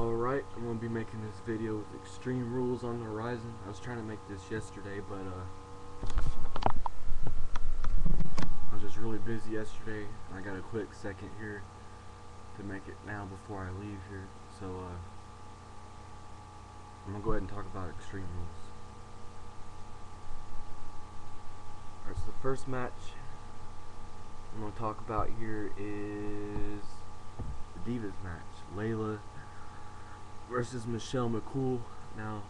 Alright, I'm going to be making this video with Extreme Rules on the horizon. I was trying to make this yesterday, but I was just really busy yesterday, and I got a quick second here to make it now before I leave here. So I'm going to go ahead and talk about Extreme Rules. Alright, so the first match I'm going to talk about here is the Divas match. Layla versus Michelle McCool. Now,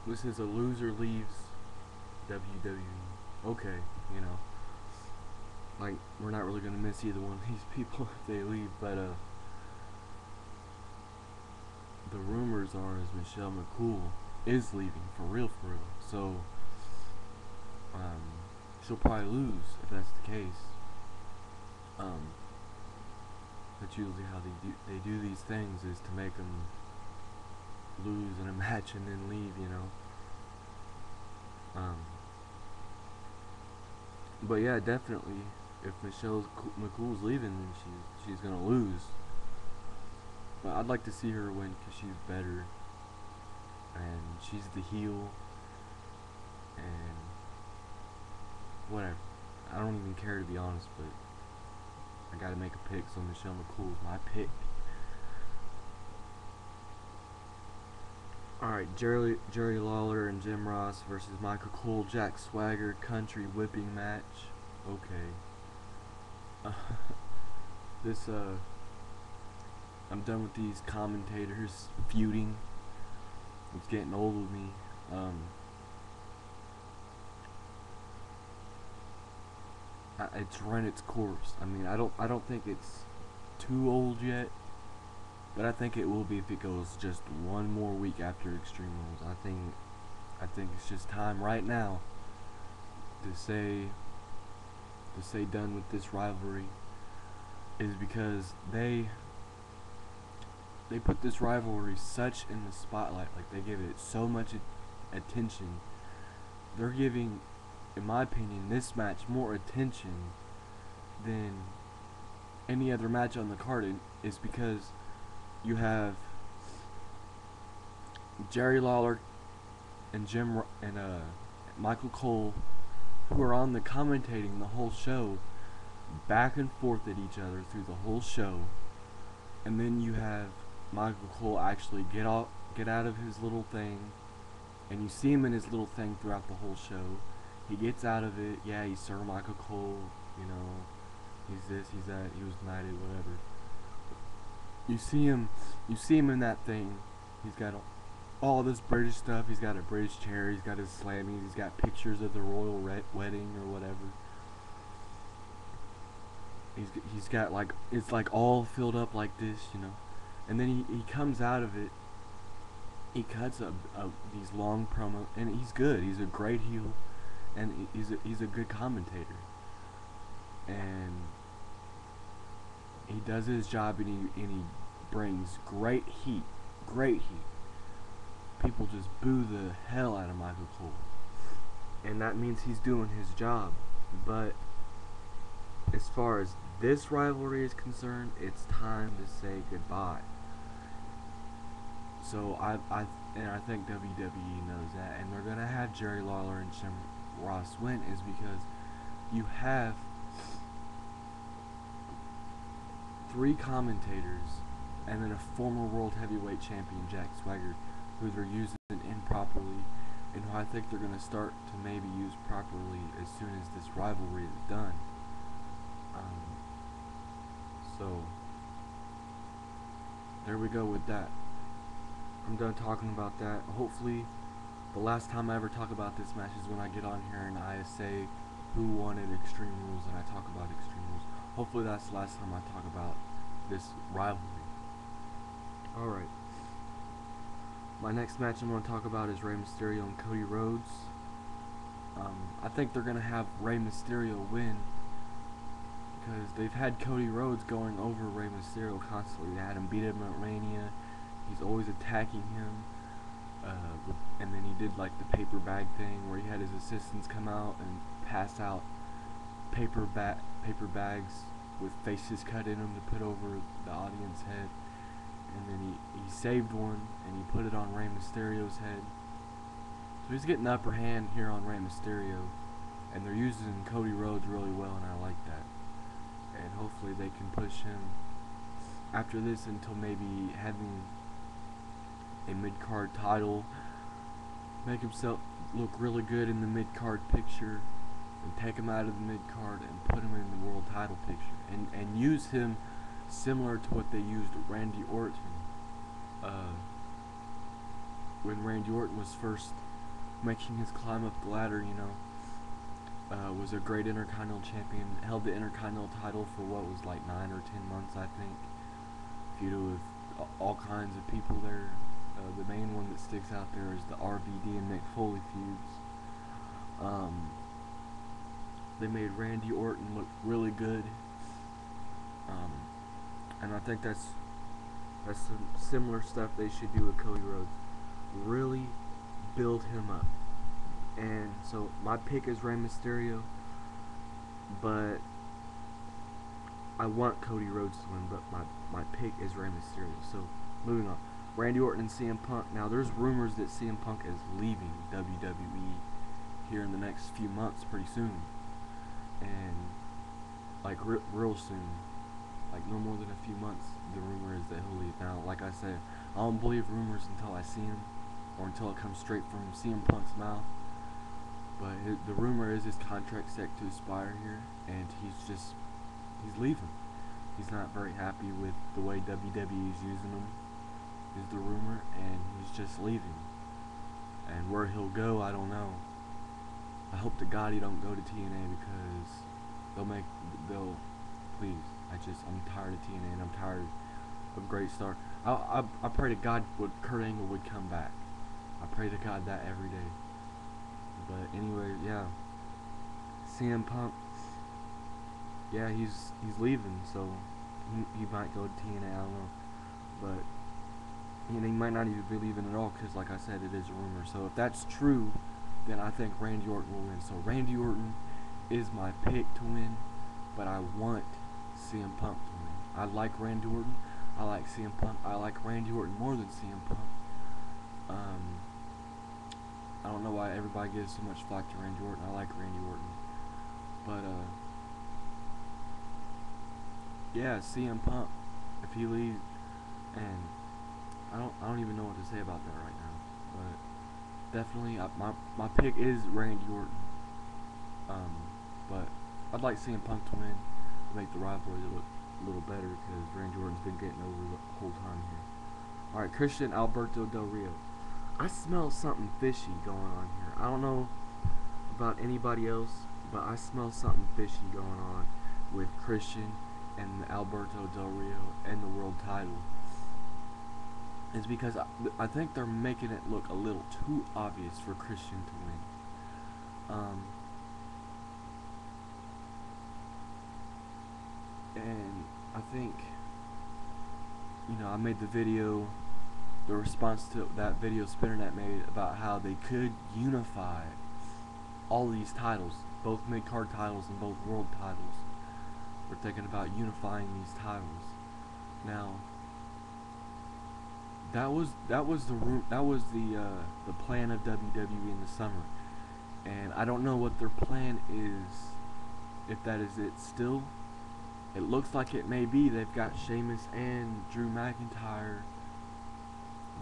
this is a loser leaves WWE. Okay, you know, like, we're not really gonna miss either one of these people if they leave, but the rumors are is Michelle McCool is leaving for real, so she'll probably lose if that's the case. That's usually how they do these things, is to make them lose in a match and then leave, you know. But yeah, definitely, if Michelle McCool's leaving, then she's gonna lose. But I'd like to see her win because she's better, and she's the heel, and whatever. I don't even care, to be honest, but I gotta make a pick, so Michelle McCool's my pick. Alright, Jerry Lawler and Jim Ross versus Michael Cole, Jack Swagger, country whipping match. Okay. I'm done with these commentators feuding. It's getting old with me. It's run its course. I mean, I don't think it's too old yet, but I think it will be if it goes just one more week after Extreme Rules. I think it's just time right now to say done with this rivalry, is because they put this rivalry such in the spotlight. Like, they give it so much attention. They're giving, in my opinion, this match more attention than any other match on the card, is because you have Jerry Lawler and Michael Cole, who are on the commentating the whole show, back and forth at each other through the whole show. And then you have Michael Cole actually get out of his little thing, and you see him in his little thing throughout the whole show. He gets out of it. Yeah, he's Sir Michael Cole, you know, he's this, he's that, he was knighted, whatever. You see him in that thing. He's got all this British stuff. He's got a British chair. He's got his slammies. He's got pictures of the royal wedding or whatever. He's got, like, it's like all filled up like this, you know. And then he comes out of it. He cuts these long promo, and he's good. He's a great heel, and he's a good commentator. And he does his job, and he brings great heat. People just boo the hell out of Michael Cole, and that means he's doing his job. But as far as this rivalry is concerned, it's time to say goodbye. So I think WWE knows that, and they're gonna have Jerry Lawler and Jim Ross win, is because you have 3 commentators and then a former world heavyweight champion, Jack Swagger, who they're using improperly, and who I think they're gonna start to maybe use properly as soon as this rivalry is done. So there we go with that. I'm done talking about that. Hopefully the last time I ever talk about this match is when I get on here and I say who wanted Extreme Rules and I talk about Extreme Rules. Hopefully that's the last time I talk about this rivalry. Alright. My next match I'm going to talk about is Rey Mysterio and Cody Rhodes. I think they're going to have Rey Mysterio win, because they've had Cody Rhodes going over Rey Mysterio constantly. They had him beat him at Mania. He's always attacking him. And then he did, like, the paper bag thing where he had his assistants come out and pass out paper bags with faces cut in them to put over the audience head. and then he saved one, and he put it on Rey Mysterio's head. So he's getting the upper hand here on Rey Mysterio, and they're using Cody Rhodes really well, and I like that. And hopefully they can push him after this until maybe having a mid-card title, make himself look really good in the mid-card picture, and take him out of the mid-card and put him in the world title picture, and use him similar to what they used Randy Orton. When Randy Orton was first making his climb up the ladder, you know, was a great Intercontinental Champion, held the Intercontinental title for what was like 9 or 10 months, I think. Feuded with all kinds of people there. The main one that sticks out there is the RVD and Mick Foley feuds. They made Randy Orton look really good, and I think that's some similar stuff they should do with Cody Rhodes. Really build him up. And so my pick is Rey Mysterio, but I want Cody Rhodes to win, but my pick is Rey Mysterio. So moving on, Randy Orton and CM Punk. Now there's rumors that CM Punk is leaving WWE here in the next few months, pretty soon, and like real soon, like no more than a few months. The rumor is that he'll leave. Now, like I said, I don't believe rumors until I see him, or until it comes straight from CM Punk's mouth. But the rumor is his contract's set to expire here, and he's leaving. He's not very happy with the way WWE is using him, is the rumor, and he's just leaving. And where he'll go, I don't know. I hope to God he don't go to TNA, because please, I'm tired of TNA, and I'm tired of Great Star. I pray to God Kurt Angle would come back. I pray to God that every day. But anyway, yeah, CM Punk, yeah, he's leaving, so he might go to TNA, I don't know, but he might not even be leaving at all, because like I said, it is a rumor. So if that's true, then I think Randy Orton will win. So Randy Orton is my pick to win, but I want CM Punk to win. I like Randy Orton, I like CM Punk, I like Randy Orton more than CM Punk. I don't know why everybody gives so much flack to Randy Orton. I like Randy Orton, but yeah, CM Punk, if he leaves, and I don't even know what to say about that right now, but definitely my pick is Randy Orton. But I'd like CM Punk to win to make the rivalry look a little better, because Randy Orton's been getting over the whole time here. Alright, Christian Alberto Del Rio. I smell something fishy going on here. I don't know about anybody else, but I smell something fishy going on with Christian and Alberto Del Rio and the world title. It's because I think they're making it look a little too obvious for Christian to win. And I think, I made the response to that video Spinnernet made about how they could unify all these titles, both mid-card titles and both world titles. We're thinking about unifying these titles. Now, that was the plan of WWE in the summer, and I don't know what their plan is, if that is it still. It looks like it may be. They've got Sheamus and Drew McIntyre,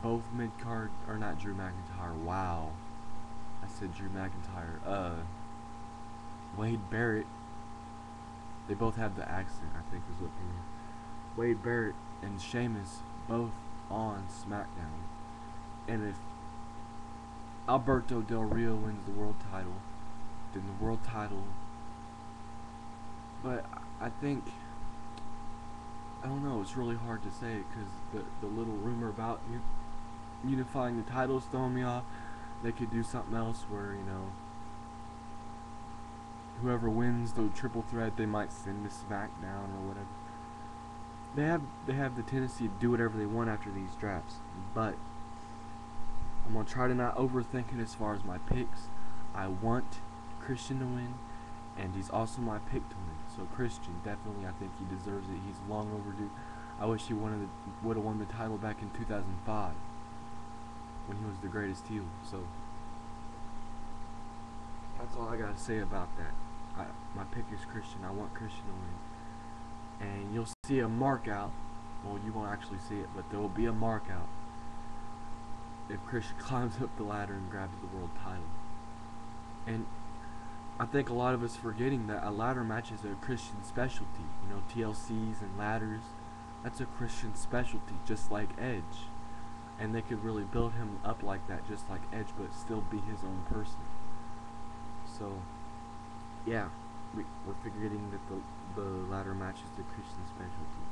both mid-card, or not Drew McIntyre, wow. I said Drew McIntyre. Wade Barrett. They both have the accent, I think is what they mean. Wade Barrett and Sheamus both on SmackDown. And if Alberto Del Rio wins the world title, then the world title. But I think, I don't know, it's really hard to say, because the little rumor about unifying the titles throwing me off. They could do something else where, whoever wins the triple threat, they might send to SmackDown or whatever. They have the tendency to do whatever they want after these drafts, but I'm gonna try to not overthink it as far as my picks. I want Christian to win, and he's also my pick to win. So Christian, definitely, I think he deserves it. He's long overdue. I wish he would have won the title back in 2005 when he was the greatest heel. So that's all I gotta say about that. My pick is Christian. I want Christian to win. And you'll see a mark out. Well, you won't actually see it, but there will be a mark out if Christian climbs up the ladder and grabs the world title. And I think a lot of us forgetting that a ladder match is a Christian specialty. You know, TLCs and ladders, that's a Christian specialty, just like Edge. And they could really build him up like that, just like Edge, but still be his own person. So, yeah, we're forgetting that the ladder match is the Christian specialty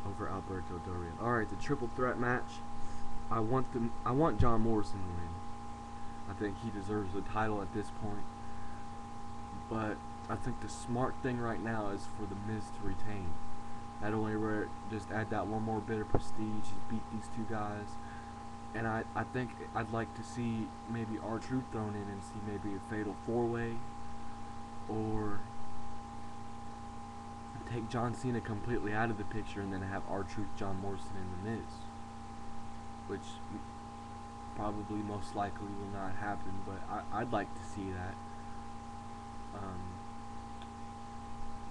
over Alberto Del Rio. Alright, the triple threat match. I want John Morrison to win. I think he deserves the title at this point. But I think the smart thing right now is for The Miz to retain. That only just add that one more bit of prestige. He's beat these two guys. And I think I'd like to see maybe R-Truth thrown in and see maybe a fatal 4-way. Or take John Cena completely out of the picture and then have R-Truth, John Morrison, and The Miz. Which probably most likely will not happen, but I'd like to see that.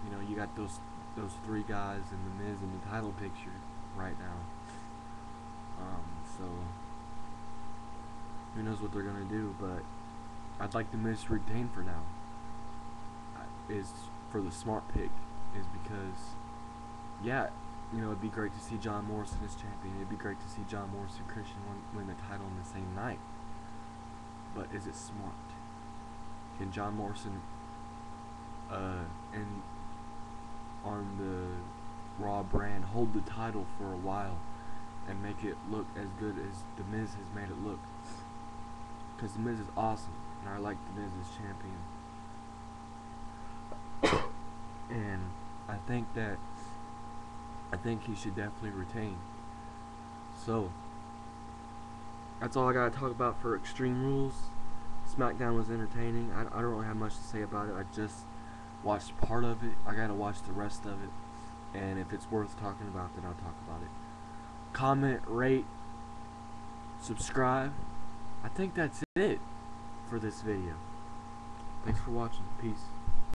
You know, you got those three guys in The Miz in the title picture right now. So who knows what they're gonna do, but I'd like The Miz to retain for now. Is for the smart pick, is because, yeah, you know, it'd be great to see John Morrison as champion. It'd be great to see John Morrison Christian win the title in the same night. But is it smart? Can John Morrison and on the Raw brand hold the title for a while and make it look as good as The Miz has made it look? Because The Miz is awesome, and I like The Miz as champion. And I think he should definitely retain. So that's all I gotta talk about for Extreme Rules. SmackDown was entertaining. I don't really have much to say about it. I just watched part of it. I gotta watch the rest of it, and if it's worth talking about, then I'll talk about it. Comment, rate, subscribe. I think that's it for this video. Thanks for watching. Peace.